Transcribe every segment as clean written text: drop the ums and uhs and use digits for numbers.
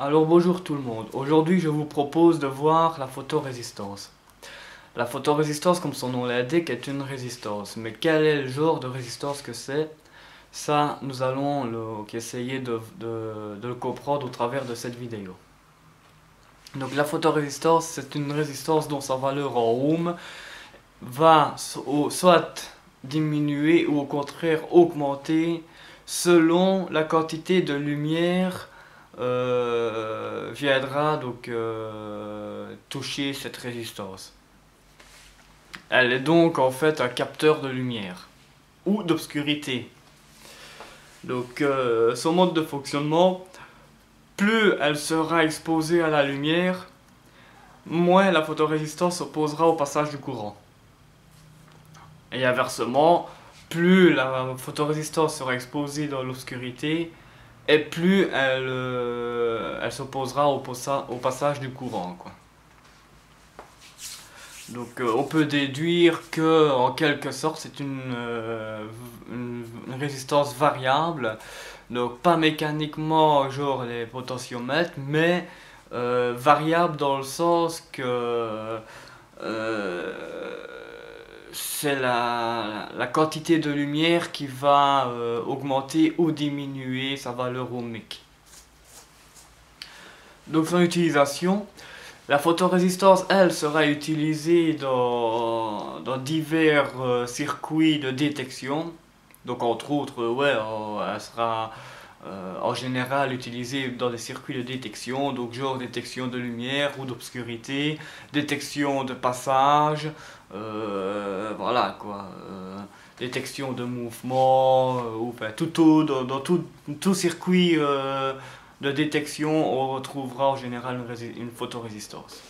Alors bonjour tout le monde, aujourd'hui je vous propose de voir la photorésistance. La photorésistance, comme son nom l'indique, est une résistance. Mais quel est le genre de résistance que c'est? Ça, nous allons essayer de le comprendre au travers de cette vidéo. Donc la photorésistance, c'est une résistance dont sa valeur en ohm va soit diminuer ou au contraire augmenter selon la quantité de lumière viendra toucher cette résistance. Elle est donc en fait un capteur de lumière ou d'obscurité. Donc son mode de fonctionnement, plus elle sera exposée à la lumière, moins la photorésistance s'opposera au passage du courant. Et inversement, plus la photorésistance sera exposée dans l'obscurité, et plus elle s'opposera au passage du courant, quoi. Donc on peut déduire que, en quelque sorte, c'est une résistance variable, donc pas mécaniquement genre les potentiomètres, mais variable dans le sens que c'est la quantité de lumière qui va augmenter ou diminuer sa valeur ohmique. Donc son utilisation, la photorésistance, elle, sera utilisée dans divers circuits de détection. Donc entre autres, elle sera en général utilisée dans des circuits de détection, donc genre détection de lumière ou d'obscurité, détection de passage, voilà quoi, détection de mouvement, ou enfin, dans tout circuit de détection, on retrouvera en général une photorésistance.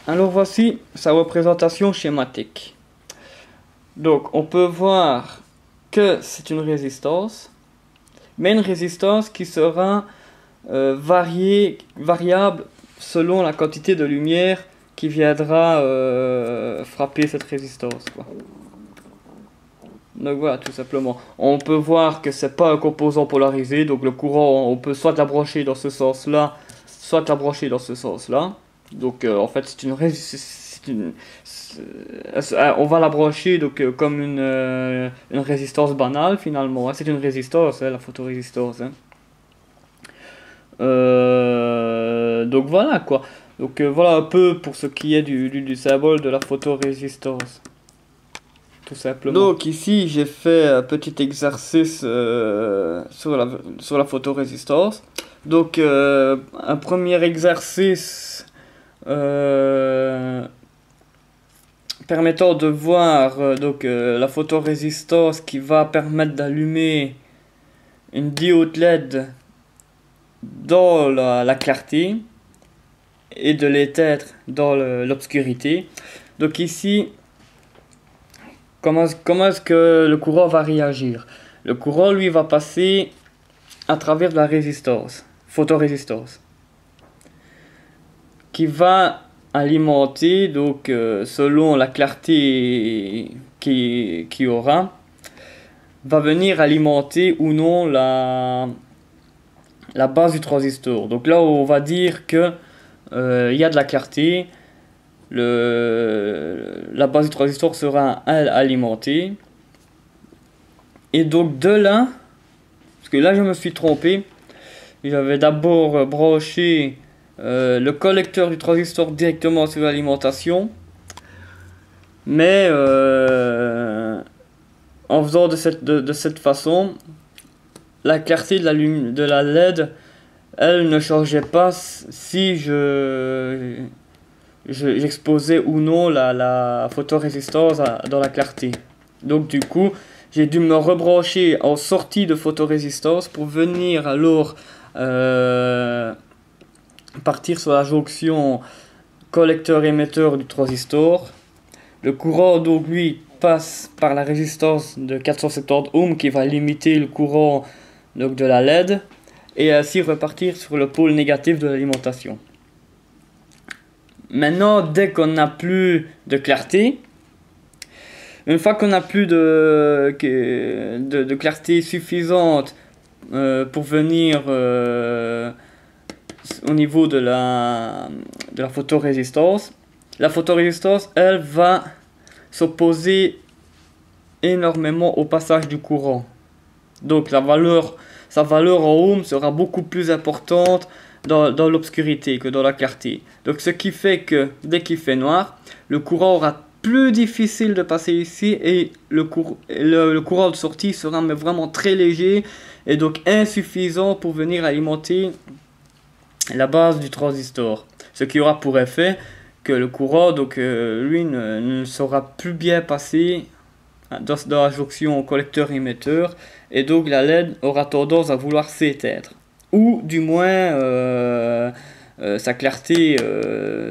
Alors voici sa représentation schématique. Donc on peut voir que c'est une résistance, mais une résistance qui sera variable selon la quantité de lumière qui viendra frapper cette résistance, quoi. Donc voilà, tout simplement. On peut voir que c'est pas un composant polarisé, donc le courant, on peut soit la brancher dans ce sens-là, soit la brancher dans ce sens-là. Donc en fait, on va la brancher comme une résistance banale finalement, hein. C'est une résistance, hein, la photorésistance, hein. Donc voilà quoi. Donc voilà un peu pour ce qui est du symbole de la photorésistance. Tout simplement. Donc ici j'ai fait un petit exercice sur la photorésistance. Donc un premier exercice permettant de voir la photorésistance qui va permettre d'allumer une diode LED dans la clarté et de l'éteindre dans l'obscurité. Donc ici, comment est-ce que le courant va réagir? Le courant, lui, va passer à travers la résistance, photorésistance, qui va alimenter, donc selon la clarté qui aura, va venir alimenter ou non la base du transistor. Donc là, on va dire que il y a de la clarté, la base du transistor sera alimentée, et donc de là, parce que là je me suis trompé, j'avais d'abord branché le collecteur du transistor directement sur l'alimentation, mais en faisant de cette façon, la clarté de la LED, elle ne changeait pas si j'exposais ou non la photorésistance dans la clarté. Donc du coup, j'ai dû me rebrancher en sortie de photorésistance pour venir alors partir sur la jonction collecteur-émetteur du transistor. Le courant donc lui passe par la résistance de 470 ohms qui va limiter le courant donc, de la LED et ainsi repartir sur le pôle négatif de l'alimentation. Maintenant, dès qu'on n'a plus de clarté, une fois qu'on n'a plus de clarté suffisante pour venir au niveau de la photorésistance. La photorésistance, elle va s'opposer énormément au passage du courant. Donc sa valeur en ohm sera beaucoup plus importante dans l'obscurité que dans la clarté. Donc ce qui fait que dès qu'il fait noir, le courant aura plus difficile de passer ici et le courant de sortie sera mais vraiment très léger et donc insuffisant pour venir alimenter la base du transistor. Ce qui aura pour effet que le courant, donc lui, ne saura plus bien passer dans la jonction collecteur-émetteur et donc la LED aura tendance à vouloir s'éteindre. Ou du moins sa clarté,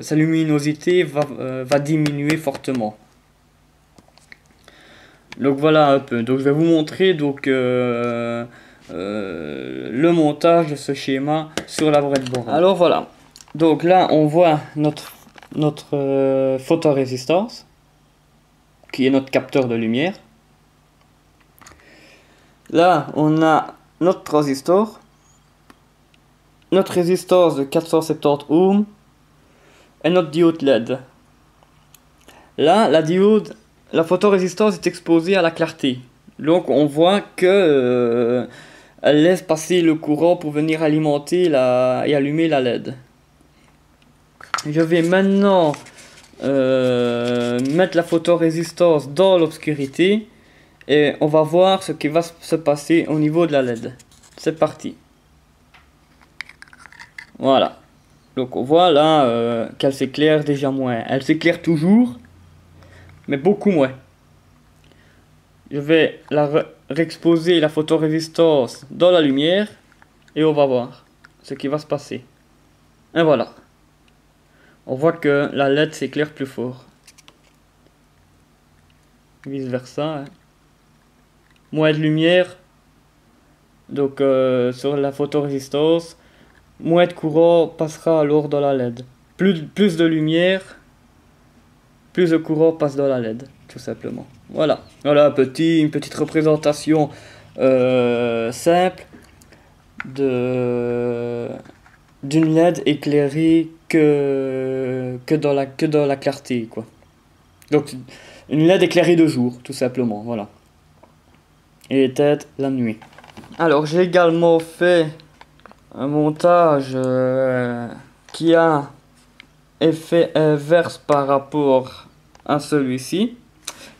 sa luminosité va diminuer fortement. Donc voilà un peu. Donc je vais vous montrer donc le montage de ce schéma sur la breadboard. Alors voilà. Donc là on voit notre photorésistance qui est notre capteur de lumière. Là on a notre transistor, notre résistance de 470 ohms et notre diode LED. Là la photorésistance est exposée à la clarté. Donc on voit que elle laisse passer le courant pour venir alimenter et allumer la LED. Je vais maintenant mettre la photorésistance dans l'obscurité et on va voir ce qui va se passer au niveau de la LED. C'est parti. Voilà. Donc on voit là qu'elle s'éclaire déjà moins. Elle s'éclaire toujours, mais beaucoup moins. Je vais réexposer la photorésistance dans la lumière et on va voir ce qui va se passer. Et voilà. On voit que la LED s'éclaire plus fort. Vice versa. Hein. Moins de lumière. Donc sur la photorésistance, moins de courant passera alors dans la LED. Plus de lumière, plus de courant passe dans la LED, tout simplement. Voilà. Voilà une petite représentation simple d'une LED éclairée que dans la clarté, quoi. Donc une LED éclairée de jour, tout simplement, voilà. Et éteinte la nuit. Alors j'ai également fait un montage qui a effet inverse par rapport à celui-ci.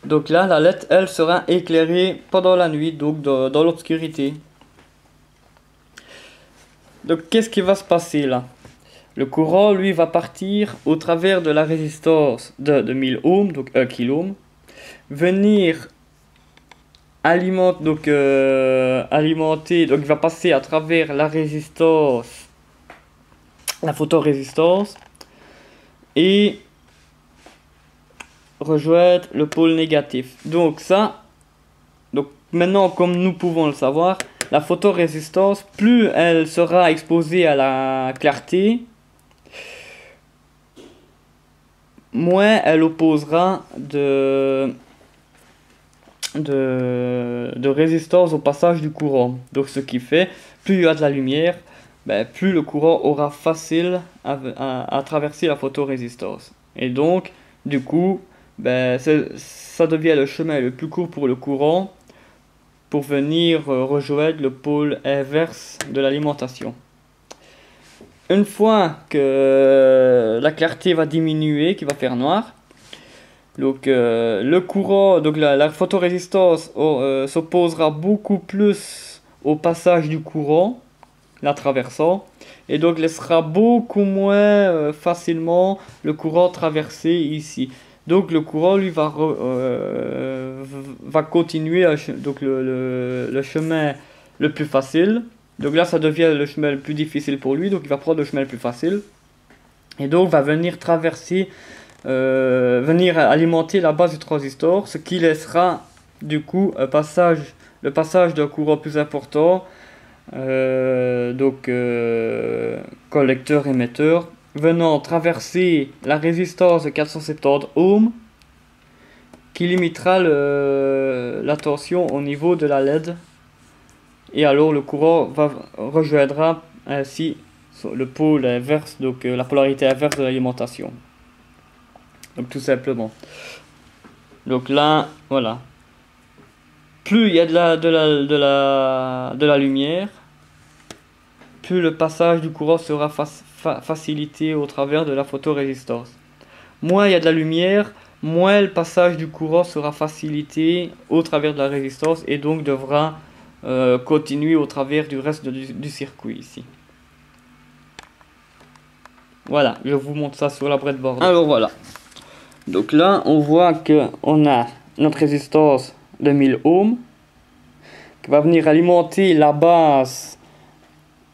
Donc là la LED elle sera éclairée pendant la nuit, donc dans l'obscurité. Donc qu'est-ce qui va se passer là? Le courant lui va partir au travers de la résistance de 1000 ohms, donc 1 kΩ, venir alimenter, donc il va passer à travers la résistance, la photorésistance, et rejoindre le pôle négatif. Donc maintenant comme nous pouvons le savoir, la photorésistance, plus elle sera exposée à la clarté, moins elle opposera de résistance au passage du courant. Donc ce qui fait, plus il y a de la lumière, plus le courant aura facile à traverser la photorésistance. Et donc, du coup, ça devient le chemin le plus court pour le courant pour venir rejoindre le pôle inverse de l'alimentation. Une fois que la clarté va diminuer, qui va faire noir, donc le courant, donc la photorésistance s'opposera beaucoup plus au passage du courant, la traversant, et donc laissera beaucoup moins facilement le courant traverser ici. Donc le courant lui va continuer donc le chemin le plus facile. Donc là ça devient le chemin le plus difficile pour lui, donc il va prendre le chemin le plus facile. Et donc va venir traverser, venir alimenter la base du transistor, ce qui laissera du coup le passage d'un courant plus important, collecteur-émetteur, venant traverser la résistance de 470 ohms, qui limitera la tension au niveau de la LED. Et alors le courant rejoindra ainsi le pôle inverse, donc la polarité inverse de l'alimentation. Donc tout simplement. Donc là, voilà. Plus il y a de la lumière, plus le passage du courant sera facilité au travers de la photorésistance. Moins il y a de la lumière, moins le passage du courant sera facilité au travers de la résistance et donc devra continuer au travers du reste du circuit ici. Voilà, je vous montre ça sur la breadboard. Alors voilà. Donc là, on voit que on a notre résistance de 1000 ohms qui va venir alimenter la base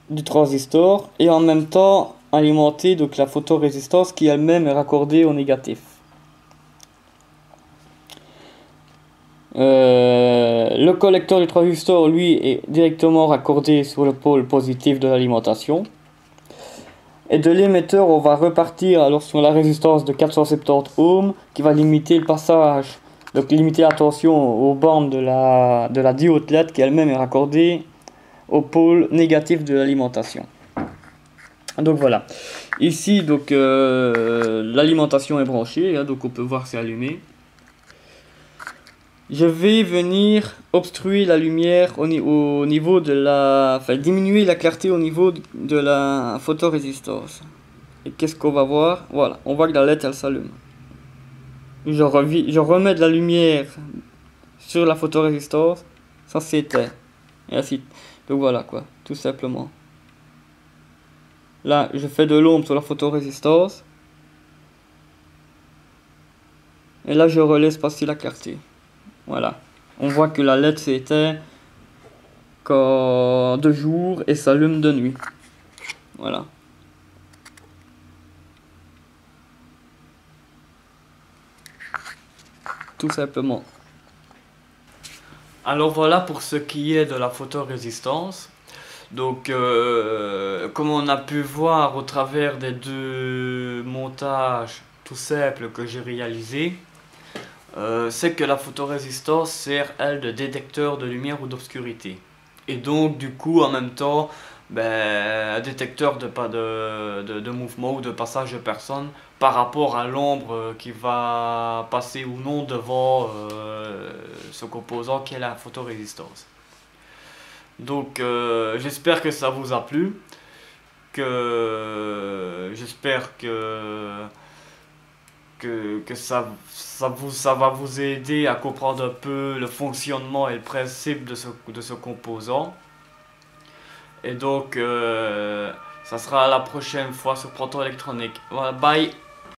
du transistor et en même temps alimenter donc la photorésistance qui elle-même est raccordée au négatif. Le collecteur du transistor, lui, est directement raccordé sur le pôle positif de l'alimentation. Et de l'émetteur, on va repartir alors sur la résistance de 470 ohms qui va limiter le passage, donc limiter la tension aux bornes de la diode LED qui elle-même est raccordée au pôle négatif de l'alimentation. Donc voilà. Ici, donc l'alimentation est branchée, hein, donc on peut voir c'est allumé. Je vais venir obstruer la lumière au niveau de la... Enfin, diminuer la clarté au niveau de la photorésistance. Et qu'est-ce qu'on va voir? Voilà, on voit que la LED, elle s'allume. Je remets de la lumière sur la photorésistance, ça s'éteint. Et ainsi. Donc voilà quoi, tout simplement. Là, je fais de l'ombre sur la photorésistance. Et là, je relaisse passer la clarté. Voilà, on voit que la LED s'éteint de jour et s'allume de nuit. Voilà. Tout simplement. Alors voilà pour ce qui est de la photorésistance. Donc comme on a pu voir au travers des deux montages tout simples que j'ai réalisés, c'est que la photorésistance sert, elle, de détecteur de lumière ou d'obscurité. Et donc, du coup, en même temps, un détecteur de mouvement ou de passage de personne par rapport à l'ombre qui va passer ou non devant ce composant qui est la photorésistance. Donc, j'espère que ça vous a plu, j'espère que ça va vous aider à comprendre un peu le fonctionnement et le principe de ce composant. Et donc, ça sera la prochaine fois sur Proton Électronique. Voilà, bye!